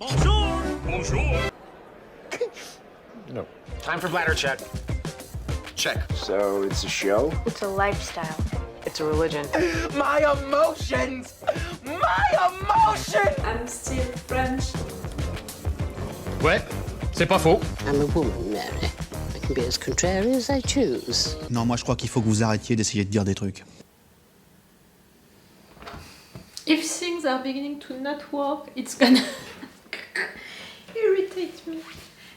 Bonjour! Bonjour! No. Time for bladder check. Check. So it's a show? It's a lifestyle. It's a religion. My emotions! My emotions! I'm still French. Ouais, c'est pas faux. I'm a woman, Mary. I can be as contrary as I choose. Non, moi je crois qu'il faut que vous arrêtiez d'essayer de dire des trucs. If things are beginning to not work, it's gonna irritate me.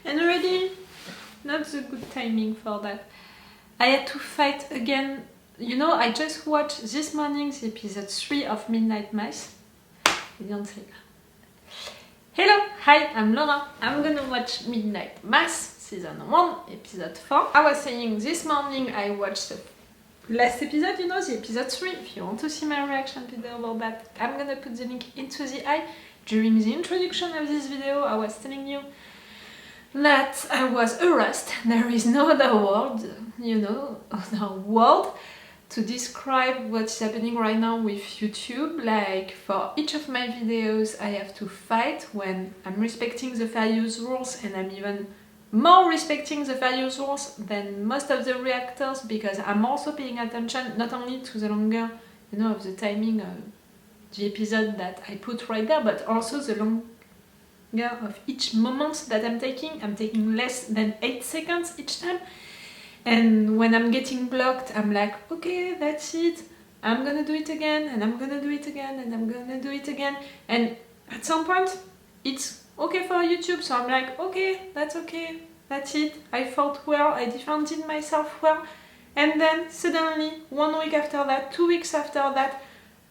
And already, not the good timing for that. I had to fight again. You know, I just watched this morning the episode 3 of Midnight Mass. Hello, hi, I'm Laura. I'm gonna watch Midnight Mass, season 1, episode 4. I was saying this morning I watched the last episode, you know, the episode 3. If you want to see my reaction video about that, I'm gonna put the link into the eye. During the introduction of this video, I was telling you that I was harassed. There is no other word, you know, other word to describe what's happening right now with YouTube. Like, for each of my videos, I have to fight when I'm respecting the fair use rules, and I'm even more respecting the fair use rules than most of the reactors, because I'm also paying attention not only to the longer, you know, of the timing of the episode that I put right there, but also the longer of each moment that I'm taking. I'm taking less than 8 seconds each time. And when I'm getting blocked, I'm like, okay, that's it. I'm gonna do it again, and I'm gonna do it again, and I'm gonna do it again. And at some point, it's okay for YouTube, so I'm like, okay, that's it. I fought well, I defended myself well. And then suddenly, 1 week after that, 2 weeks after that,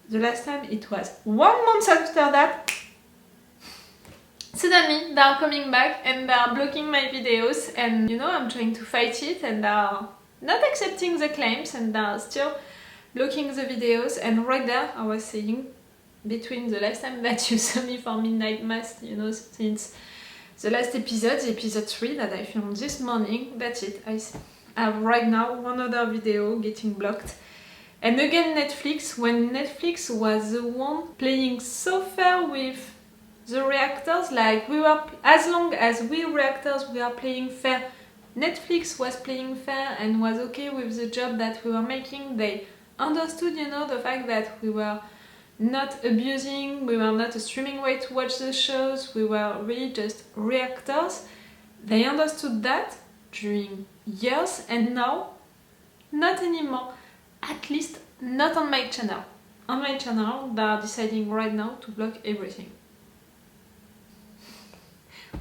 the last time it was 1 month after that, suddenly they are coming back and they are blocking my videos, and you know, I'm trying to fight it, and they are not accepting the claims, and they are still blocking the videos. And right there I was saying, between the last time that you saw me for Midnight Mass, you know, since the last episode, the episode 3 that I filmed this morning, that's it. I have right now one other video getting blocked. And again, Netflix, when Netflix was the one playing so fair with the reactors, like we were, as long as we reactors we are playing fair, Netflix was playing fair and was okay with the job that we were making. They understood, you know, the fact that we were not abusing, we were not a streaming way to watch the shows, we were really just reactors. They understood that during years, and now, not anymore. At least not on my channel. On my channel, they are deciding right now to block everything.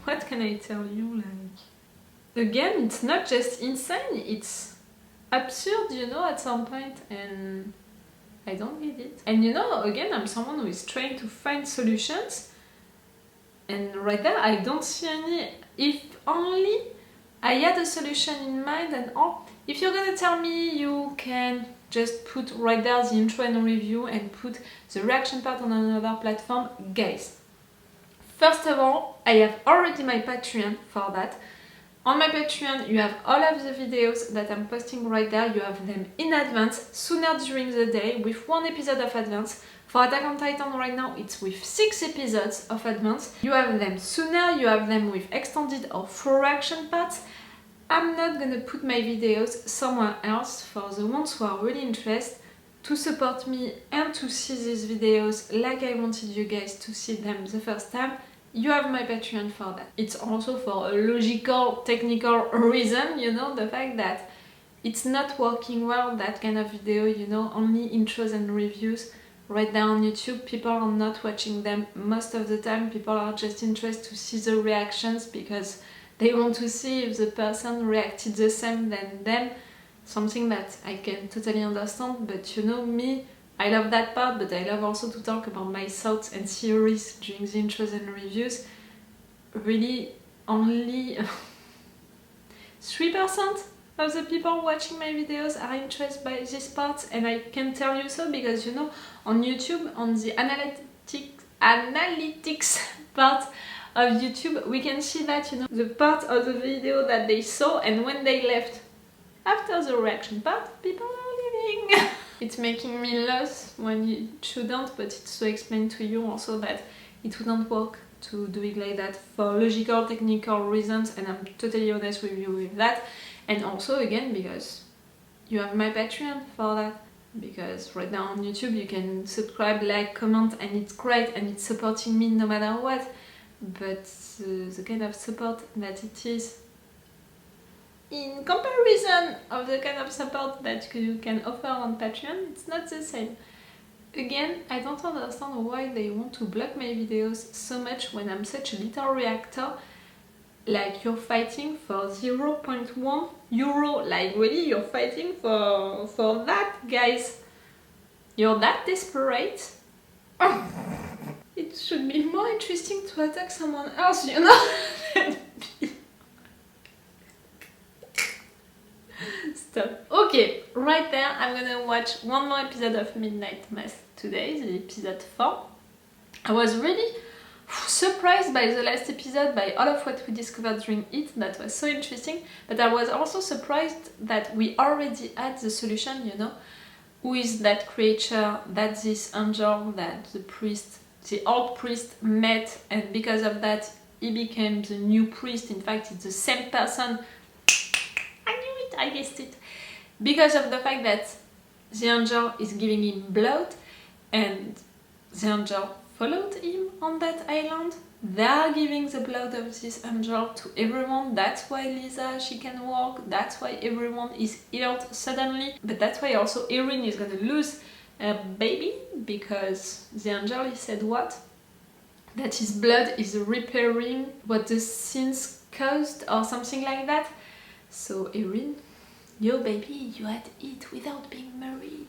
What can I tell you, like... Again, it's not just insane, it's absurd, you know, at some point, and I don't get it. And you know, again, I'm someone who is trying to find solutions, and right there I don't see any. If only I had a solution in mind, and oh, if you're gonna tell me you can just put right there the intro and review and put the reaction part on another platform, guys. First of all, I have already my Patreon for that. On my Patreon, you have all of the videos that I'm posting right there. You have them in advance, sooner during the day, with 1 episode of advance. For Attack on Titan right now, it's with 6 episodes of advance. You have them sooner, you have them with extended or full reaction parts. I'm not gonna put my videos somewhere else for the ones who are really interested to support me and to see these videos like I wanted you guys to see them the first time. You have my Patreon for that. It's also for a logical, technical reason, you know, the fact that it's not working well, that kind of video, you know, only intros and reviews right there on YouTube. People are not watching them most of the time. People are just interested to see the reactions because they want to see if the person reacted the same than them. Something that I can totally understand, but you know me, I love that part, but I love also to talk about my thoughts and theories during the intros and reviews. Really, only 3% of the people watching my videos are interested by this part, and I can tell you so because, you know, on YouTube, on the analytics part of YouTube, we can see that, you know, the part of the video that they saw, and when they left after the reaction part, people are leaving. It's making me laugh when it shouldn't, but it's to explain to you also that it wouldn't work to do it like that for logical, technical reasons, and I'm totally honest with you with that. And also, again, because you have my Patreon for that. Because right now on YouTube you can subscribe, like, comment, and it's great and it's supporting me no matter what. But the kind of support that it is in comparison of the kind of support that you can offer on Patreon, it's not the same. Again, I don't understand why they want to block my videos so much when I'm such a little reactor. Like, you're fighting for 0.1 euro, like really you're fighting for that, guys. You're that desperate. It should be more interesting to attack someone else, you know? Stop. Okay, right there I'm gonna watch one more episode of Midnight Mass today, the episode 4. I was really surprised by the last episode, by all of what we discovered during it. That was so interesting, but I was also surprised that we already had the solution, you know, who is that creature, that this angel, that the priest, the old priest met, and because of that he became the new priest. In fact, it's the same person. I knew it, I guessed it. Because of the fact that the angel is giving him blood, and the angel followed him on that island. They are giving the blood of this angel to everyone. That's why Lisa, she can walk. That's why everyone is healed suddenly. But that's why also Erin is gonna lose her baby, because the angel, he said what? That his blood is repairing what the sins caused or something like that. So Erin, your baby, you had it without being married.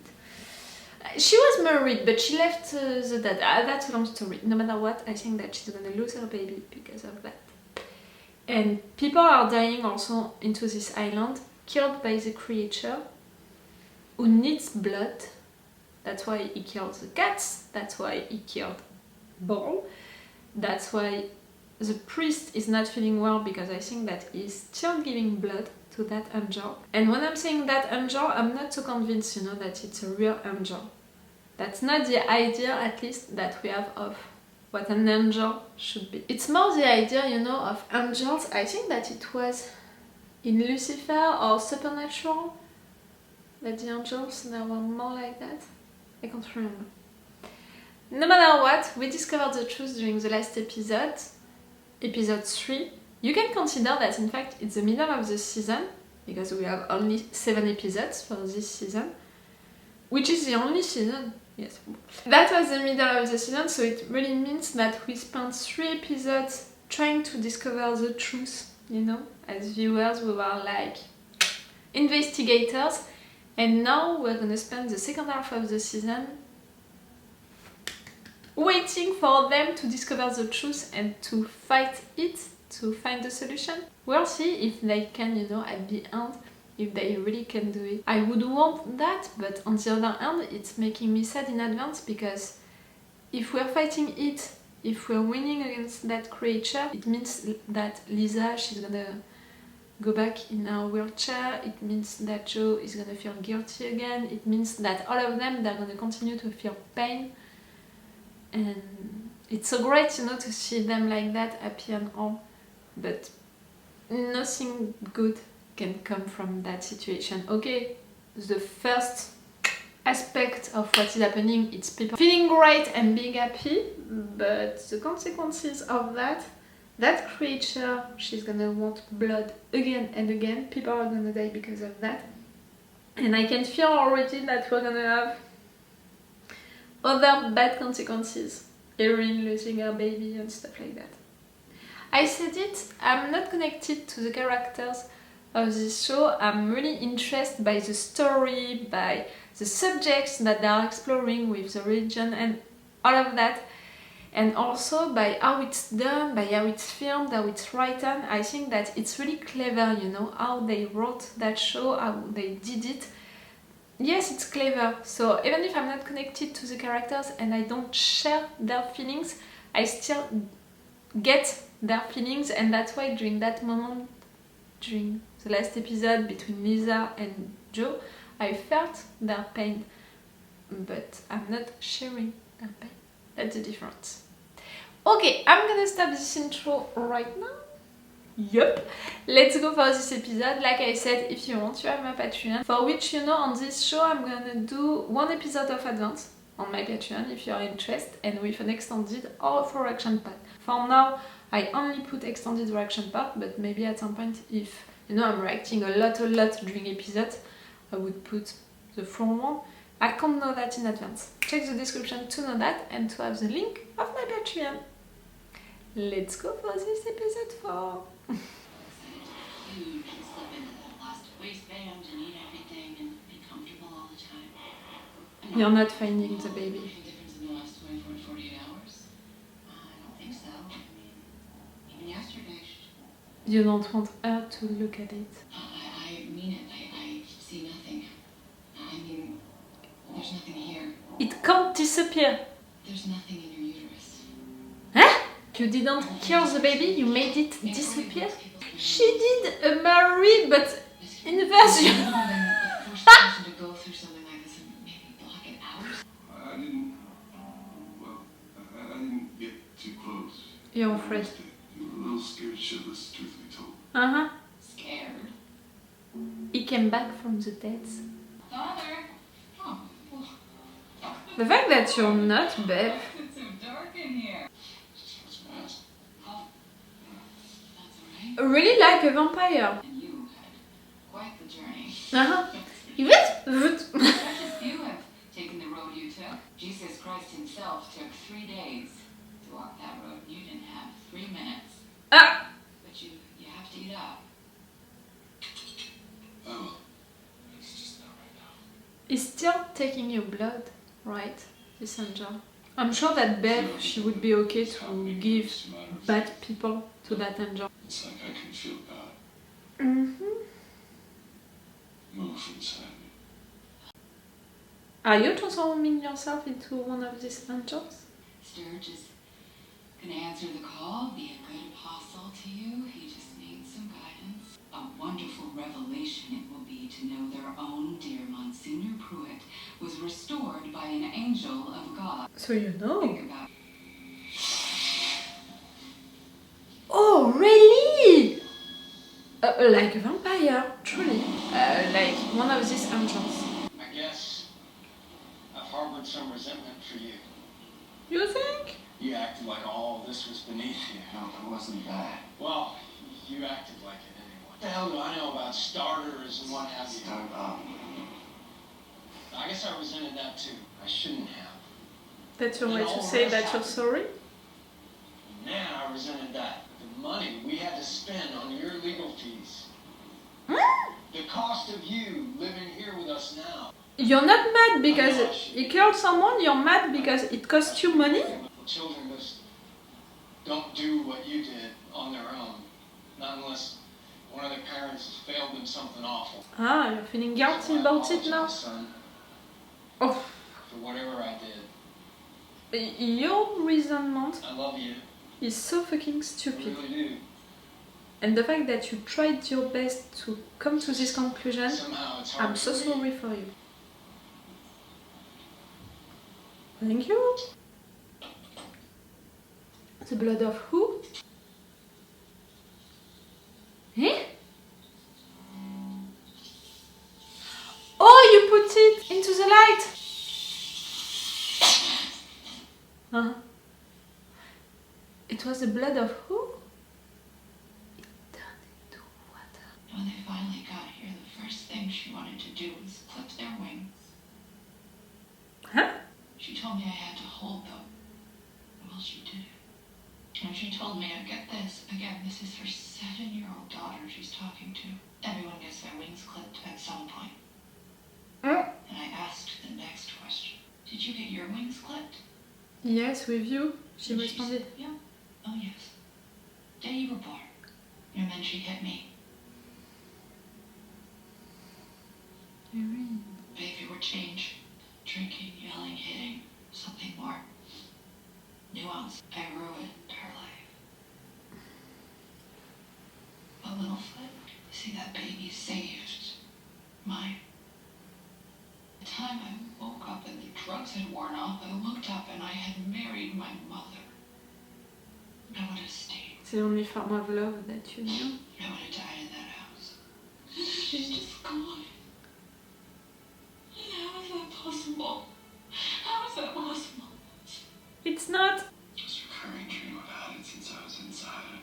She was married, but she left the dad. That's a long story. No matter what, I think that she's gonna lose her baby because of that. And people are dying also into this island, killed by the creature who needs blood. That's why he killed the cats. That's why he killed Ball. That's why the priest is not feeling well, because I think that he's still giving blood to that angel. And when I'm saying that angel, I'm not so convinced, you know, that it's a real angel. That's not the idea, at least, that we have of what an angel should be. It's more the idea, you know, of angels. I think that it was in Lucifer or Supernatural that the angels, they were more like that. I can't remember. No matter what, we discovered the truth during the last episode, episode 3. You can consider that, in fact, it's the middle of the season, because we have only 7 episodes for this season, which is the only season. Yes, that was the middle of the season, so it really means that we spent 3 episodes trying to discover the truth, you know? As viewers, we were like investigators, and now we're gonna spend the second half of the season waiting for them to discover the truth and to fight it, to find the solution. We'll see if they can, you know, at the end, if they really can do it. I would want that, but on the other hand, it's making me sad in advance, because if we're fighting it, if we're winning against that creature, it means that Lisa, she's gonna go back in her wheelchair. It means that Joe is gonna feel guilty again. It means that all of them, they're gonna continue to feel pain. And it's so great, you know, to see them like that, happy and all. But nothing good can come from that situation. Okay, the first aspect of what is happening, it's people feeling great and being happy, but the consequences of that, that creature, she's gonna want blood again and again. People are gonna die because of that. And I can feel already that we're gonna have other bad consequences. Erin losing her baby and stuff like that. I said it, I'm not connected to the characters of this show. I'm really interested by the story, by the subjects that they are exploring with the religion and all of that, and also by how it's done, by how it's filmed, how it's written. I think that it's really clever, you know, how they wrote that show, how they did it. Yes, it's clever. So even if I'm not connected to the characters and I don't share their feelings, I still get their feelings, and that's why during that moment, during the last episode between Lisa and Joe, I felt their pain, but I'm not sharing their pain. That's the difference. Okay, I'm gonna stop this intro right now. Yup. Let's go for this episode. Like I said, if you want, you have my Patreon. For which, you know, on this show, I'm gonna do one episode of advance on my Patreon if you're interested, and with an extended or for reaction part. For now, I only put extended reaction part, but maybe at some point, if, you know, I'm reacting a lot during episodes, I would put the full one. I can't know that in advance. Check the description to know that and to have the link of my Patreon. Let's go for this episode 4. You can slip into that last waistband and eat everything and be comfortable all the time. You're not finding the baby. Any difference in the last 24 to 48 hours? I don't think so. I mean, even yesterday. You don't want her to look at it. I mean it. I see nothing. I mean, there's nothing here. It can't disappear. There's nothing in your uterus. Huh? You didn't kill the baby, you made it disappear? She did a Mary, but inversion. The first person to go through something like this and maybe block it out. I didn't get too close. You're afraid. You were a little scared shitless, truth be told. Uh-huh. Scared. He came back from the dead. Father. Oh, well, The fact that you're not, babe. it's so dark in here. It's a mess. Oh, that's alright. Really like a vampire. And you had quite the journey. Uh-huh. Precious few have taken the road you took. Jesus Christ himself took 3 days to walk that road. You didn't have 3 minutes. Ah! But you have to eat up. Oh, it's just not right now. He's still taking your blood, right? This angel. I'm sure that Bev, she would be okay to give bad people to that angel. It's like I can feel God Mm-hmm. move inside me. Are you transforming yourself into one of these angels? Sturge is gonna answer the call, be a good apostle to you. He just needs some guidance. A wonderful revelation it will be to know their own dear Monsignor Pruitt was restored by an angel of God. So you know. Think about Oh, really? Like a vampire, truly. Like one of these angels. I guess I've harbored some resentment for you. You think? You acted like all this was beneath you. No, it wasn't that. Well, you acted like it anyway. What the hell do I know about starters and what have you? I guess I resented that too. I shouldn't have. That's your way to say that you're sorry? Man, I resented that. The money we had to spend on your legal fees. The cost of you living here with us now. You're not mad because you killed someone, you're mad because it cost you money? Children just don't do what you did on their own. Not unless one of their parents has failed them something awful. Ah, you're feeling guilty about it now? Son, Oh, for whatever I did. your resentment I love you. is so fucking I stupid. really do. And the fact that you tried your best to come to this conclusion, Somehow it's hard I'm so to sorry for you. Thank you. The blood of who? Eh? Oh, you put it into the light! Huh? It was the blood of who? It turned into water. when they finally got here, the first thing she wanted to do was clip their wings. Huh? She told me I had to hold them. Well, she did. And she told me, to get this, again, this is her 7-year-old daughter she's talking to. Everyone gets their wings clipped at some point. And I asked the next question. Did you get your wings clipped? Yes, with you, she And responded. said, yeah. Oh, yes. Day you were born. And then she hit me. Behavior would change. Drinking, yelling, hitting. Something more. Nuance. I ruined her life. But Littlefoot, see that baby saved mine. The time I woke up and the drugs had worn off, I looked up and I had married my mother. I would have stayed. It's the only form of love that you knew. I would have died in that house. She's just gone. How is that possible? How is that possible? It's not. This recurring dream I've had it since I was inside.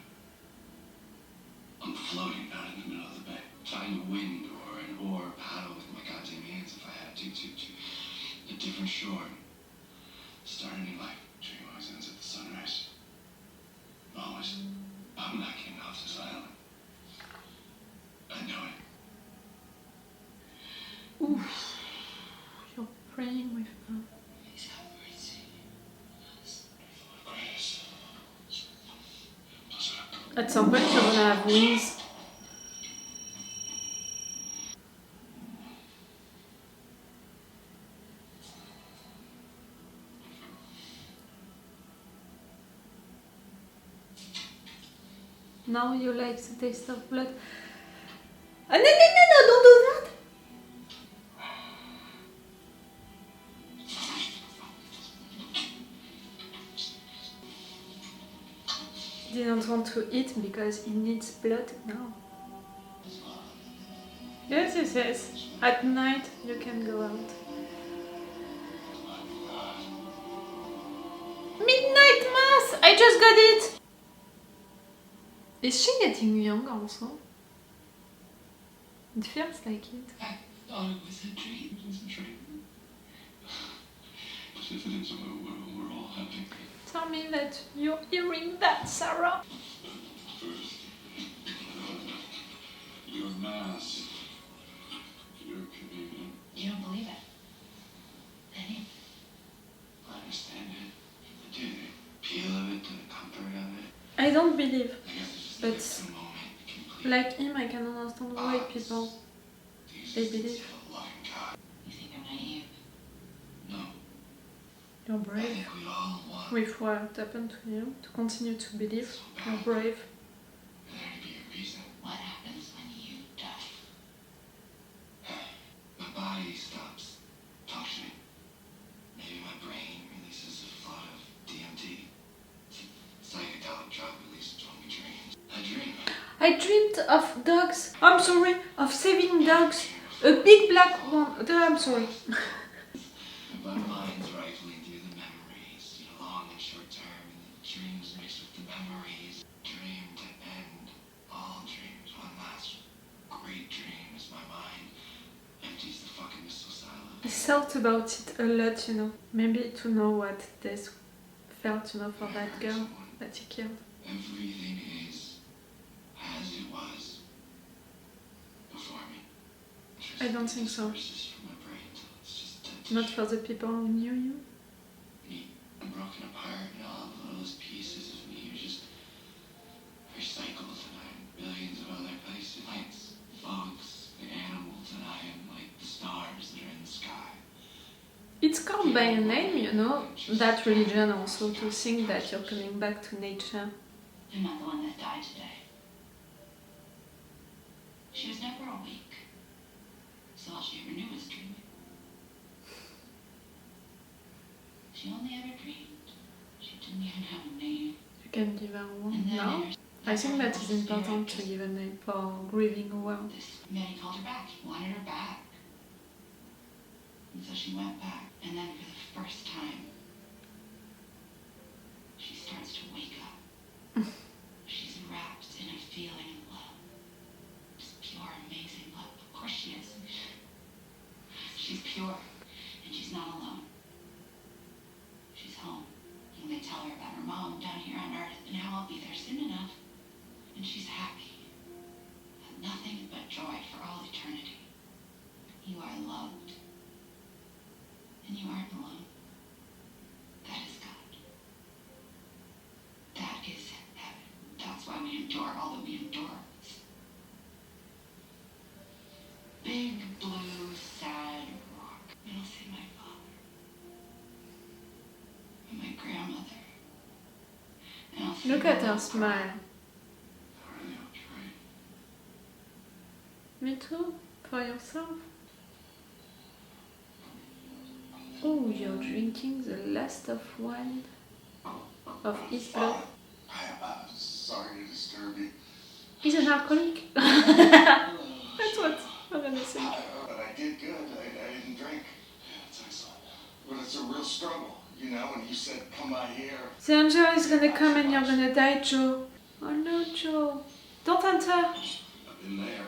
I'm floating out in the middle of the bay, trying to wind or an oar paddle with my goddamn hands if I had to a different shore. Start a new life. Dream always ends at the sunrise. Always. I'm not getting off this island. I know it. Oof. You're praying with her. Please have mercy. Grace. At some point you're gonna have wings. Now you like the taste of blood. Ah, no, don't do that! Didn't want to eat because he needs blood now. Yes. At night you can go out. Midnight mass! I just got it! Is she getting young also? It feels like it. I thought it was a dream. It was a dream. But if it is, we're all happy. Tell me that you're hearing that, Sarah. First, your mass, your communion. You don't believe it? Any? I understand it. I do. The appeal of it, the comfort of it. I don't believe, I guess it's just but the moment, complete. like him I can understand why people they believe. You think I'm naive? No. You're I brave. think we all want With what happened to you, to continue to believe, you're brave. there to be a reason. What happens when you die? My body stops functioning. Maybe my brain releases a flood of DMT. It's a psychedelic drug released when we dream. I dream. I dreamed of dogs. I'm sorry, of saving dogs. A big black one. I'm sorry. My mind's rifling through the memories, long and short term, and the dreams mixed with the memories. Dream to end all dreams. One last great dream as my mind empties the fucking missile silo. I thought about it a lot, Maybe to know what this felt, for that girl that he killed. Everything is as it was before me. I don't think so. Verses from my brain till it's just dead to Not for the people who knew you. me. I'm broken apart, and all of those pieces of me are just recycled, and I'm billions of other places. Lights, bugs, the animals, and I am like the stars that are in the sky. It's called by a name, that religion also, to think that you're coming back to nature. I'm not the one that died today. She was never awake. So all she ever knew was dreaming. She only ever dreamed. She didn't even have a name. You can give her one And then now. there's I think that her is whole important to spirit give a name for grieving a world. This man, he called her back. He wanted her back. And so she went back. And then for the first time, she starts to wake up. She's wrapped in a feeling of love. Just pure, amazing love. Of course she is. She's pure. And she's not alone. She's home. And they tell her about her mom down here on Earth and how I'll be there soon enough. And she's happy. Nothing but joy for all eternity. You are loved. And you aren't alone. That is God. That is heaven. That's why we endure all that we endure. Big, blue, sad rock. And I'll see my father. And my grandmother. And I'll see Look my at her little smile. I really hope you're right. Me too, for yourself. Oh, you're drinking the last of wine of his blood. Sorry to disturb you. He's an alcoholic. That's what I'm gonna say. But I did good. I didn't drink. Yeah, that's excellent. But it's a real struggle, you know, and you said come by here. The angel is gonna come and you're gonna die, Joe. Oh no, Joe. Don't enter. I've been there.